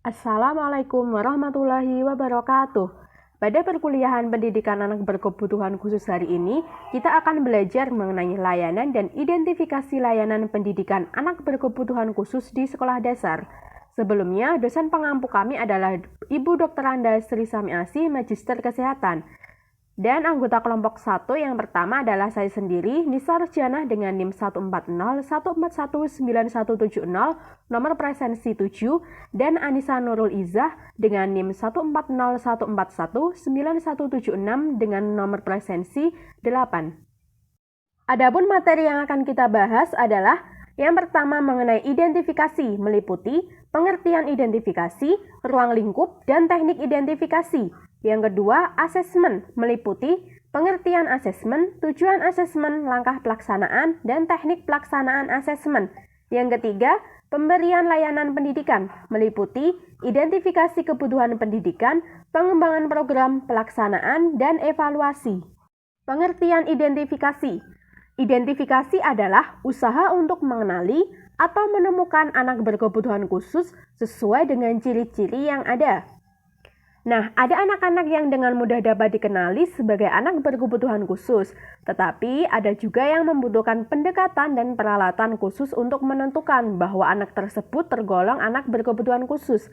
Assalamualaikum warahmatullahi wabarakatuh. Pada perkuliahan pendidikan anak berkebutuhan khusus hari ini, kita akan belajar mengenai layanan dan identifikasi layanan pendidikan anak berkebutuhan khusus di sekolah dasar. Sebelumnya, dosen pengampu kami adalah Ibu Dr. Anda Sri Samiasi, Magister Kesehatan. Dan anggota kelompok 1 yang pertama adalah saya sendiri, Nisa Rusjana dengan NIM 14014197170, nomor presensi 7, dan Anissa Nurul Izzah dengan NIM 14014197176 dengan nomor presensi 8. Adapun materi yang akan kita bahas adalah yang pertama mengenai identifikasi, meliputi pengertian identifikasi, ruang lingkup, dan teknik identifikasi. Yang kedua, asesmen, meliputi pengertian asesmen, tujuan asesmen, langkah pelaksanaan, dan teknik pelaksanaan asesmen. Yang ketiga, pemberian layanan pendidikan, meliputi identifikasi kebutuhan pendidikan, pengembangan program, pelaksanaan, dan evaluasi. Pengertian identifikasi. Identifikasi adalah usaha untuk mengenali atau menemukan anak berkebutuhan khusus sesuai dengan ciri-ciri yang ada. Nah, ada anak-anak yang dengan mudah dapat dikenali sebagai anak berkebutuhan khusus, tetapi ada juga yang membutuhkan pendekatan dan peralatan khusus untuk menentukan bahwa anak tersebut tergolong anak berkebutuhan khusus.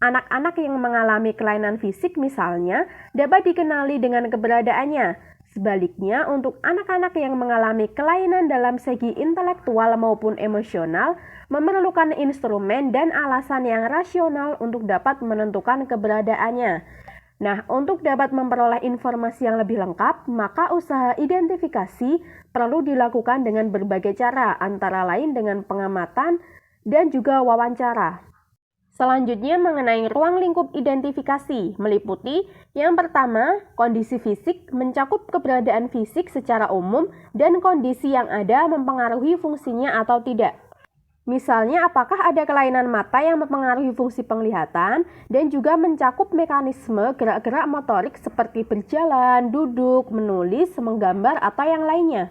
Anak-anak yang mengalami kelainan fisik misalnya dapat dikenali dengan keberadaannya. Sebaliknya, untuk anak-anak yang mengalami kelainan dalam segi intelektual maupun emosional, memerlukan instrumen dan alasan yang rasional untuk dapat menentukan keberadaannya. Nah, untuk dapat memperoleh informasi yang lebih lengkap, maka usaha identifikasi perlu dilakukan dengan berbagai cara, antara lain dengan pengamatan dan juga wawancara. Selanjutnya mengenai ruang lingkup identifikasi, meliputi yang pertama, kondisi fisik mencakup keberadaan fisik secara umum dan kondisi yang ada mempengaruhi fungsinya atau tidak. Misalnya, apakah ada kelainan mata yang mempengaruhi fungsi penglihatan dan juga mencakup mekanisme gerak-gerak motorik seperti berjalan, duduk, menulis, menggambar, atau yang lainnya.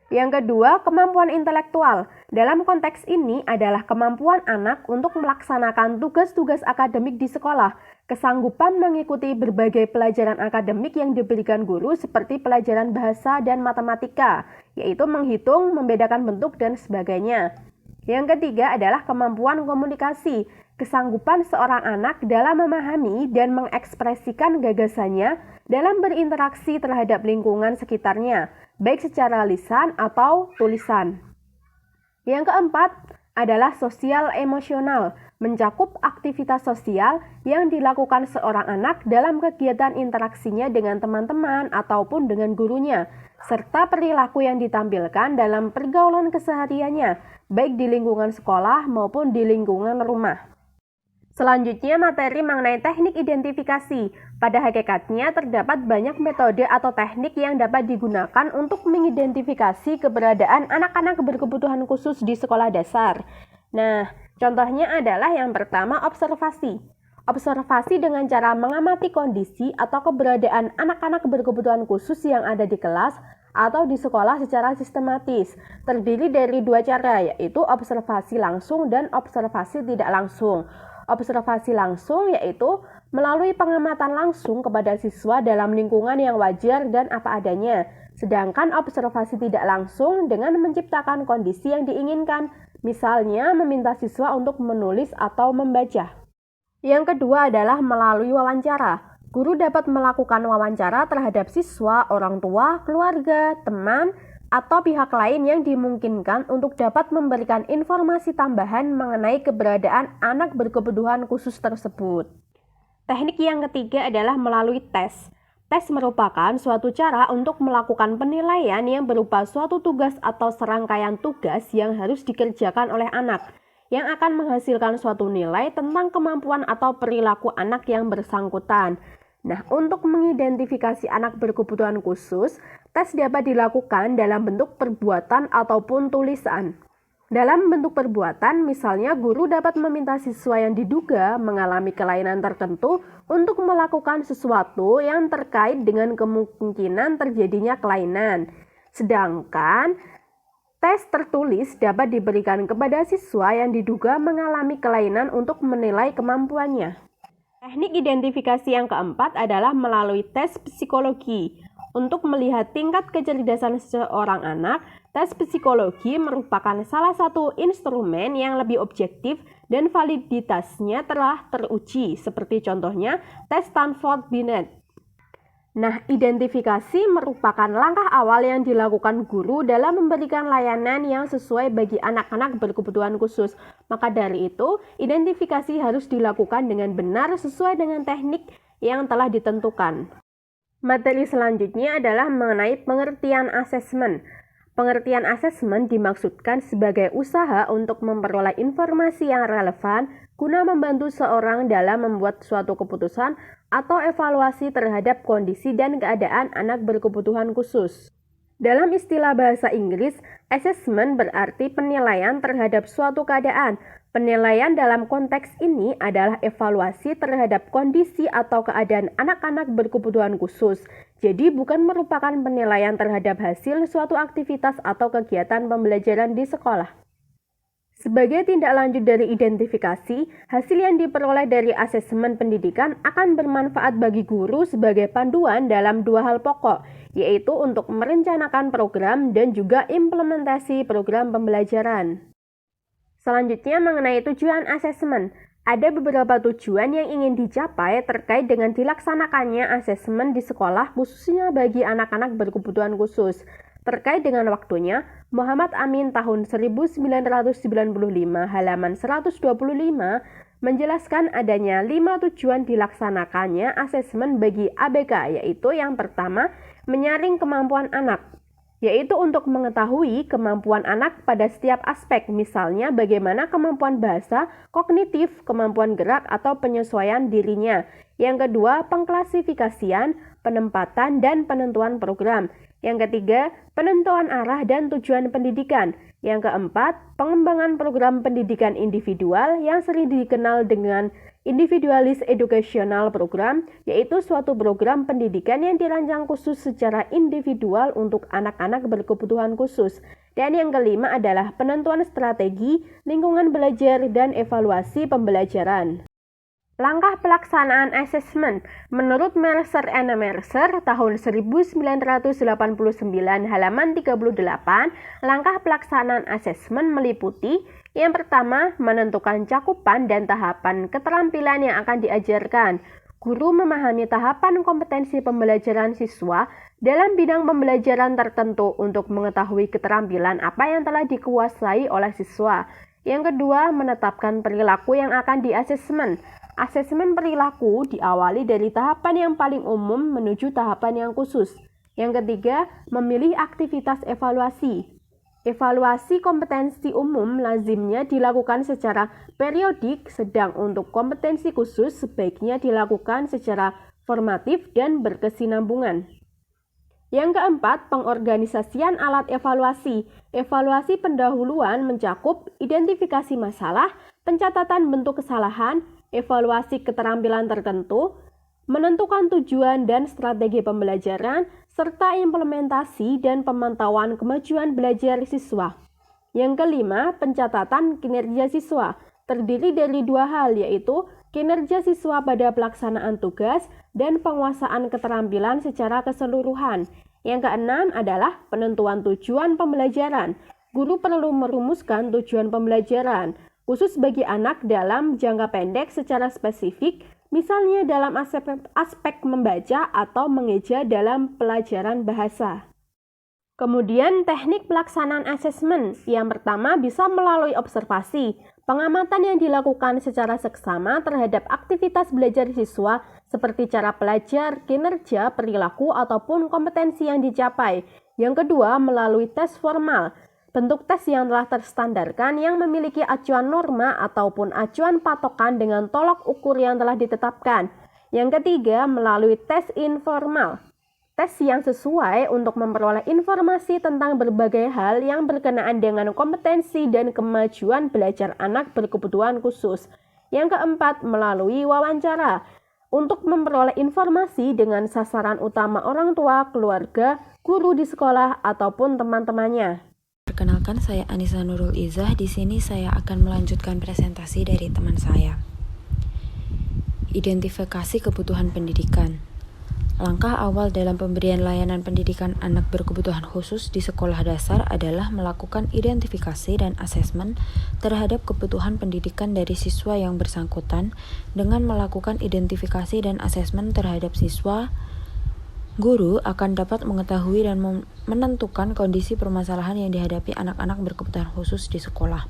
Yang kedua, kemampuan intelektual. Dalam konteks ini adalah kemampuan anak untuk melaksanakan tugas-tugas akademik di sekolah, kesanggupan mengikuti berbagai pelajaran akademik yang diberikan guru seperti pelajaran bahasa dan matematika, yaitu menghitung, membedakan bentuk, dan sebagainya. Yang ketiga adalah kemampuan komunikasi, kesanggupan seorang anak dalam memahami dan mengekspresikan gagasannya dalam berinteraksi terhadap lingkungan sekitarnya, baik secara lisan atau tulisan. Yang keempat adalah sosial emosional, mencakup aktivitas sosial yang dilakukan seorang anak dalam kegiatan interaksinya dengan teman-teman ataupun dengan gurunya, serta perilaku yang ditampilkan dalam pergaulan kesehariannya, baik di lingkungan sekolah maupun di lingkungan rumah. Selanjutnya, materi mengenai teknik identifikasi. Pada hakikatnya, terdapat banyak metode atau teknik yang dapat digunakan untuk mengidentifikasi keberadaan anak-anak berkebutuhan khusus di sekolah dasar. Nah, contohnya adalah yang pertama, observasi. Observasi dengan cara mengamati kondisi atau keberadaan anak-anak berkebutuhan khusus yang ada di kelas atau di sekolah secara sistematis. Terdiri dari dua cara, yaitu observasi langsung dan observasi tidak langsung. Observasi langsung yaitu melalui pengamatan langsung kepada siswa dalam lingkungan yang wajar dan apa adanya. Sedangkan observasi tidak langsung dengan menciptakan kondisi yang diinginkan, misalnya meminta siswa untuk menulis atau membaca. Yang kedua adalah melalui wawancara. Guru dapat melakukan wawancara terhadap siswa, orang tua, keluarga, teman, atau pihak lain yang dimungkinkan untuk dapat memberikan informasi tambahan mengenai keberadaan anak berkebutuhan khusus tersebut. Teknik yang ketiga adalah melalui tes. Tes merupakan suatu cara untuk melakukan penilaian yang berupa suatu tugas atau serangkaian tugas yang harus dikerjakan oleh anak, yang akan menghasilkan suatu nilai tentang kemampuan atau perilaku anak yang bersangkutan. Nah, untuk mengidentifikasi anak berkebutuhan khusus, tes dapat dilakukan dalam bentuk perbuatan ataupun tulisan. Dalam bentuk perbuatan, misalnya guru dapat meminta siswa yang diduga mengalami kelainan tertentu untuk melakukan sesuatu yang terkait dengan kemungkinan terjadinya kelainan. Sedangkan Tes tertulis dapat diberikan kepada siswa yang diduga mengalami kelainan untuk menilai kemampuannya. Teknik identifikasi yang keempat adalah melalui tes psikologi. Untuk melihat tingkat kecerdasan seorang anak, tes psikologi merupakan salah satu instrumen yang lebih objektif dan validitasnya telah teruji, seperti contohnya tes Stanford Binet. Nah, identifikasi merupakan langkah awal yang dilakukan guru dalam memberikan layanan yang sesuai bagi anak-anak berkebutuhan khusus. Maka dari itu, identifikasi harus dilakukan dengan benar sesuai dengan teknik yang telah ditentukan. Materi selanjutnya adalah mengenai pengertian asesmen. Pengertian asesmen dimaksudkan sebagai usaha untuk memperoleh informasi yang relevan guna membantu seorang dalam membuat suatu keputusan atau evaluasi terhadap kondisi dan keadaan anak berkebutuhan khusus. Dalam istilah bahasa Inggris, assessment berarti penilaian terhadap suatu keadaan. Penilaian dalam konteks ini adalah evaluasi terhadap kondisi atau keadaan anak-anak berkebutuhan khusus. Jadi bukan merupakan penilaian terhadap hasil suatu aktivitas atau kegiatan pembelajaran di sekolah. Sebagai tindak lanjut dari identifikasi, hasil yang diperoleh dari asesmen pendidikan akan bermanfaat bagi guru sebagai panduan dalam dua hal pokok, yaitu untuk merencanakan program dan juga implementasi program pembelajaran. Selanjutnya mengenai tujuan asesmen. Ada beberapa tujuan yang ingin dicapai terkait dengan dilaksanakannya asesmen di sekolah, khususnya bagi anak-anak berkebutuhan khusus. Terkait dengan waktunya, Muhammad Amin tahun 1995 halaman 125 menjelaskan adanya 5 tujuan dilaksanakannya asesmen bagi ABK, yaitu yang pertama, menyaring kemampuan anak, yaitu untuk mengetahui kemampuan anak pada setiap aspek, misalnya bagaimana kemampuan bahasa, kognitif, kemampuan gerak, atau penyesuaian dirinya. Yang kedua, pengklasifikasian, penempatan, dan penentuan program. Yang ketiga, penentuan arah dan tujuan pendidikan. Yang keempat, pengembangan program pendidikan individual yang sering dikenal dengan individualis educational program, yaitu suatu program pendidikan yang dirancang khusus secara individual untuk anak-anak berkebutuhan khusus. Dan yang kelima adalah penentuan strategi, lingkungan belajar, dan evaluasi pembelajaran. Langkah pelaksanaan asesmen. Menurut Mercer and Mercer tahun 1989 halaman 38, langkah pelaksanaan asesmen meliputi yang pertama, menentukan cakupan dan tahapan keterampilan yang akan diajarkan. Guru memahami tahapan kompetensi pembelajaran siswa dalam bidang pembelajaran tertentu untuk mengetahui keterampilan apa yang telah dikuasai oleh siswa. Yang kedua, menetapkan perilaku yang akan diasesmen. Asesmen perilaku diawali dari tahapan yang paling umum menuju tahapan yang khusus. Yang ketiga, memilih aktivitas evaluasi. Evaluasi kompetensi umum lazimnya dilakukan secara periodik, sedang untuk kompetensi khusus sebaiknya dilakukan secara formatif dan berkesinambungan. Yang keempat, pengorganisasian alat evaluasi. Evaluasi pendahuluan mencakup identifikasi masalah, pencatatan bentuk kesalahan, evaluasi keterampilan tertentu, menentukan tujuan dan strategi pembelajaran, serta implementasi dan pemantauan kemajuan belajar siswa. Yang kelima, pencatatan kinerja siswa. Terdiri dari dua hal, yaitu kinerja siswa pada pelaksanaan tugas dan penguasaan keterampilan secara keseluruhan. Yang keenam adalah penentuan tujuan pembelajaran. Guru perlu merumuskan tujuan pembelajaran, khusus bagi anak dalam jangka pendek secara spesifik, misalnya dalam aspek membaca atau mengeja dalam pelajaran bahasa. Kemudian teknik pelaksanaan asesmen. Yang pertama bisa melalui observasi, pengamatan yang dilakukan secara seksama terhadap aktivitas belajar siswa seperti cara belajar, kinerja, perilaku, ataupun kompetensi yang dicapai. Yang kedua melalui tes formal, bentuk tes yang telah terstandarkan yang memiliki acuan norma ataupun acuan patokan dengan tolok ukur yang telah ditetapkan. Yang ketiga melalui tes informal, tes yang sesuai untuk memperoleh informasi tentang berbagai hal yang berkenaan dengan kompetensi dan kemajuan belajar anak berkebutuhan khusus. Yang keempat, melalui wawancara, untuk memperoleh informasi dengan sasaran utama orang tua, keluarga, guru di sekolah, ataupun teman-temannya. Perkenalkan Perkenalkan, saya Anissa Nurul Izzah. Di sini saya akan melanjutkan presentasi dari teman saya. Identifikasi kebutuhan pendidikan. Langkah awal dalam pemberian layanan pendidikan anak berkebutuhan khusus di sekolah dasar adalah melakukan identifikasi dan asesmen terhadap kebutuhan pendidikan dari siswa yang bersangkutan. Dengan melakukan identifikasi dan asesmen terhadap siswa, guru akan dapat mengetahui dan menentukan kondisi permasalahan yang dihadapi anak-anak berkebutuhan khusus di sekolah.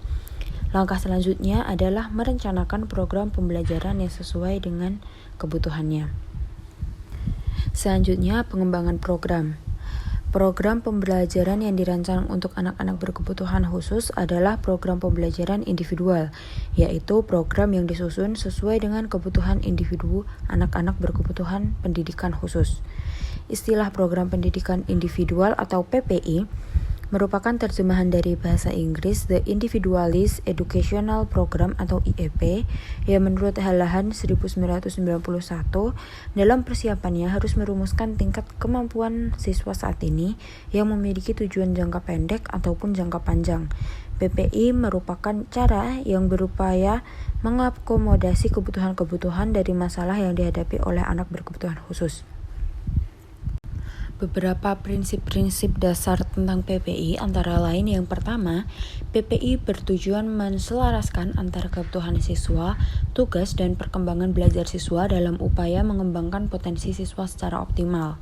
Langkah selanjutnya adalah merencanakan program pembelajaran yang sesuai dengan kebutuhannya. Selanjutnya, pengembangan program. Program pembelajaran yang dirancang untuk anak-anak berkebutuhan khusus adalah program pembelajaran individual, yaitu program yang disusun sesuai dengan kebutuhan individu anak-anak berkebutuhan pendidikan khusus. Istilah program pendidikan individual atau PPI merupakan terjemahan dari bahasa Inggris The Individualized Educational Program atau IEP, yang menurut Halahan 1991 dalam persiapannya harus merumuskan tingkat kemampuan siswa saat ini yang memiliki tujuan jangka pendek ataupun jangka panjang. PPI merupakan cara yang berupaya mengakomodasi kebutuhan-kebutuhan dari masalah yang dihadapi oleh anak berkebutuhan khusus. Beberapa prinsip-prinsip dasar tentang PPI antara lain yang pertama, PPI bertujuan menselaraskan antara kebutuhan siswa, tugas, dan perkembangan belajar siswa dalam upaya mengembangkan potensi siswa secara optimal.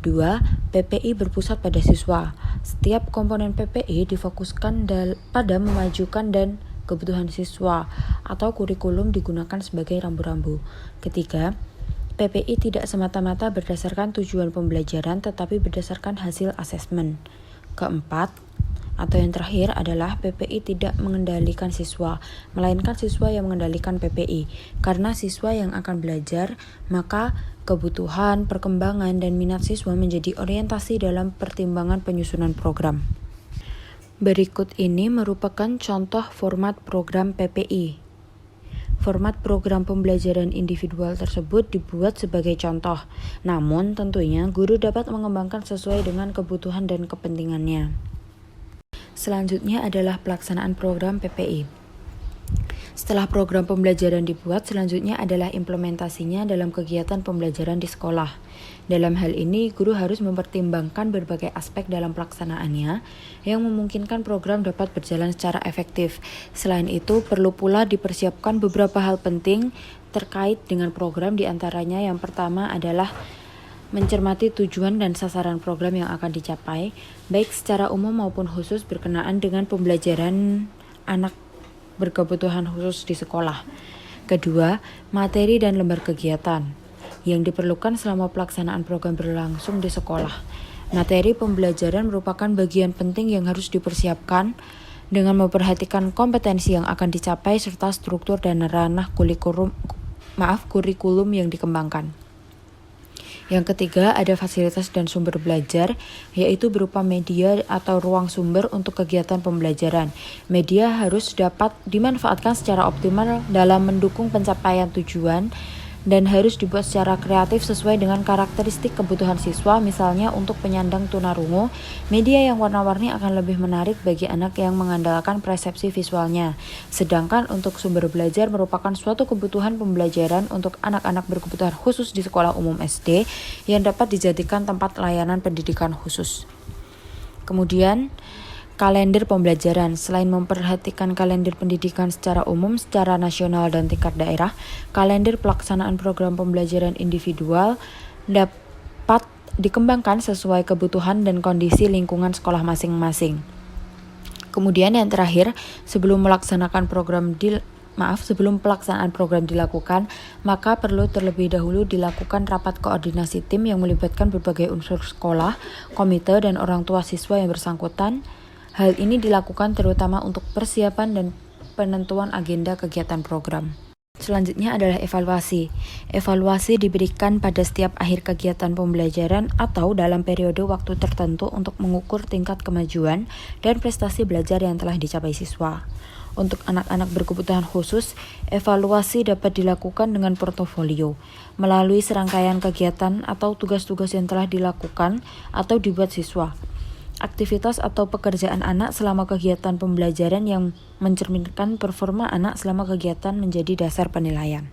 2. PPI berpusat pada siswa. Setiap komponen PPI difokuskan pada memajukan dan kebutuhan siswa atau kurikulum digunakan sebagai rambu-rambu. Ketiga, PPI tidak semata-mata berdasarkan tujuan pembelajaran tetapi berdasarkan hasil asesmen. Keempat, atau yang terakhir adalah PPI tidak mengendalikan siswa, melainkan siswa yang mengendalikan PPI. Karena siswa yang akan belajar, maka kebutuhan, perkembangan, dan minat siswa menjadi orientasi dalam pertimbangan penyusunan program. Berikut ini merupakan contoh format program PPI. Format program pembelajaran individual tersebut dibuat sebagai contoh, namun tentunya guru dapat mengembangkan sesuai dengan kebutuhan dan kepentingannya. Selanjutnya adalah pelaksanaan program PPI. Setelah program pembelajaran dibuat, selanjutnya adalah implementasinya dalam kegiatan pembelajaran di sekolah. Dalam hal ini, guru harus mempertimbangkan berbagai aspek dalam pelaksanaannya yang memungkinkan program dapat berjalan secara efektif. Selain itu, perlu pula dipersiapkan beberapa hal penting terkait dengan program, di antaranya yang pertama adalah mencermati tujuan dan sasaran program yang akan dicapai, baik secara umum maupun khusus berkenaan dengan pembelajaran anak berkebutuhan khusus di sekolah. Kedua, materi dan lembar kegiatan yang diperlukan selama pelaksanaan program berlangsung di sekolah. Materi pembelajaran merupakan bagian penting yang harus dipersiapkan dengan memperhatikan kompetensi yang akan dicapai serta struktur dan ranah kurikulum yang dikembangkan. Yang ketiga, ada fasilitas dan sumber belajar, yaitu berupa media atau ruang sumber untuk kegiatan pembelajaran. Media harus dapat dimanfaatkan secara optimal dalam mendukung pencapaian tujuan dan harus dibuat secara kreatif sesuai dengan karakteristik kebutuhan siswa. Misalnya untuk penyandang tunarungu, media yang warna-warni akan lebih menarik bagi anak yang mengandalkan persepsi visualnya. Sedangkan untuk sumber belajar merupakan suatu kebutuhan pembelajaran untuk anak-anak berkebutuhan khusus di sekolah umum SD yang dapat dijadikan tempat layanan pendidikan khusus. Kemudian, kalender pembelajaran. Selain memperhatikan kalender pendidikan secara umum, secara nasional dan tingkat daerah, kalender pelaksanaan program pembelajaran individual dapat dikembangkan sesuai kebutuhan dan kondisi lingkungan sekolah masing-masing. Kemudian yang terakhir, sebelum pelaksanaan program dilakukan, maka perlu terlebih dahulu dilakukan rapat koordinasi tim yang melibatkan berbagai unsur sekolah, komite, dan orang tua siswa yang bersangkutan. Hal ini dilakukan terutama untuk persiapan dan penentuan agenda kegiatan program. Selanjutnya adalah evaluasi. Evaluasi diberikan pada setiap akhir kegiatan pembelajaran atau dalam periode waktu tertentu untuk mengukur tingkat kemajuan dan prestasi belajar yang telah dicapai siswa. Untuk anak-anak berkebutuhan khusus, evaluasi dapat dilakukan dengan portofolio, melalui serangkaian kegiatan atau tugas-tugas yang telah dilakukan atau dibuat siswa. aktivitas atau pekerjaan anak selama kegiatan pembelajaran yang mencerminkan performa anak selama kegiatan menjadi dasar penilaian.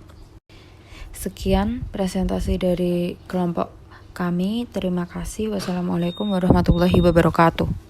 Sekian presentasi dari kelompok kami. Terima kasih. Wassalamualaikum warahmatullahi wabarakatuh.